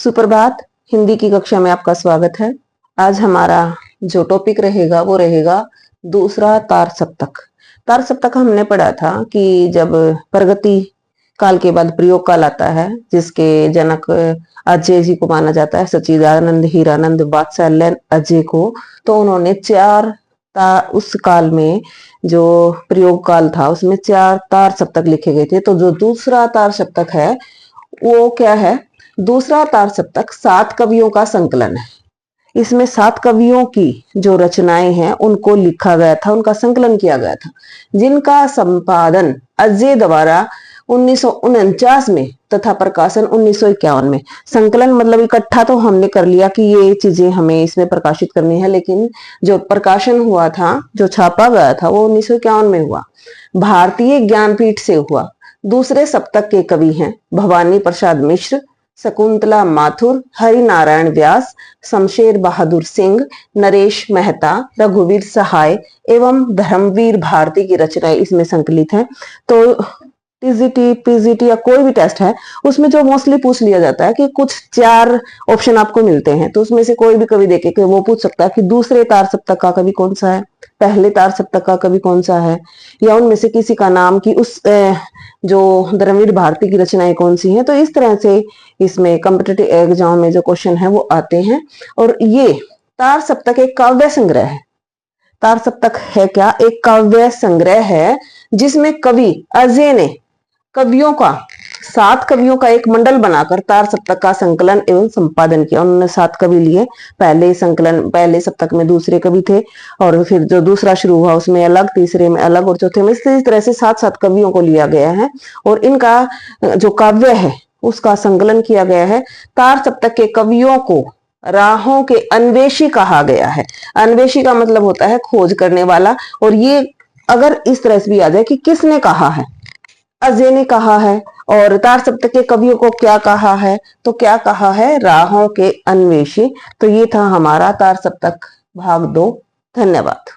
सुप्रभात। हिंदी की कक्षा में आपका स्वागत है। आज हमारा जो टॉपिक रहेगा वो रहेगा दूसरा तार सप्तक। तार सप्तक हमने पढ़ा था कि जब प्रगति काल के बाद प्रयोग काल आता है, जिसके जनक अजय जी को माना जाता है, सच्चिदानंद हीरानंद वात्सल्य अजय को, तो उन्होंने उस काल में जो प्रयोग काल था उसमें 4 तार सप्तक लिखे गए थे। तो जो दूसरा तार सप्तक है वो क्या है? दूसरा तार सप्तक 7 कवियों का संकलन है। इसमें 7 कवियों की जो रचनाएं हैं उनको लिखा गया था, उनका संकलन किया गया था, जिनका संपादन अजय द्वारा 1949 में तथा प्रकाशन 1951 में। संकलन मतलब इकट्ठा तो हमने कर लिया कि ये चीजें हमें इसमें प्रकाशित करनी है, लेकिन जो प्रकाशन हुआ था, जो छापा गया था, वो 1951 में हुआ। भारतीय ज्ञानपीठ से हुआ। दूसरे सप्तक के कवि हैं भवानी प्रसाद मिश्र, शकुंतला माथुर, हरि नारायण व्यास, शमशेर बहादुर सिंह, नरेश मेहता, रघुवीर सहाय एवं धर्मवीर भारती की रचनाएं इसमें संकलित है। तो टीजीटी, पीजीटी या कोई भी टेस्ट है उसमें जो मोस्टली पूछ लिया जाता है कि कुछ 4 ऑप्शन आपको मिलते हैं, तो उसमें से कोई भी कवि देखे कि वो पूछ सकता है कि दूसरे तार सप्तक का कवि कौन सा है, पहले तार सप्तक का कवि कौन सा है, या उनमें से किसी का नाम की उस जो धर्मवीर भारती की रचनाएं कौन सी हैं। तो इस तरह से इसमें कॉम्पिटिटिव एग्जाम में जो क्वेश्चन है वो आते हैं। और ये तार सप्तक एक काव्य संग्रह है। तार सप्तक है क्या? एक काव्य संग्रह है जिसमें कवि अजय ने कवियों का 7 कवियों का एक मंडल बनाकर तार सप्तक का संकलन एवं संपादन किया। उन्होंने 7 कवि लिए। पहले सप्तक में दूसरे कवि थे, और फिर जो दूसरा शुरू हुआ उसमें अलग, तीसरे में अलग, और चौथे में। इस तरह से 7 कवियों को लिया गया है और इनका जो काव्य है उसका संकलन किया गया है। तार सप्तक के कवियों को राहों के अन्वेषी कहा गया है। अन्वेषी का मतलब होता है खोज करने वाला। और ये अगर इस तरह से भी आ जाए कि किसने कहा है, अजय ने कहा है, और तार सप्तक के कवियों को क्या कहा है, तो क्या कहा है? राहों के अन्वेषी। तो ये था हमारा तार सप्तक भाग 2। धन्यवाद।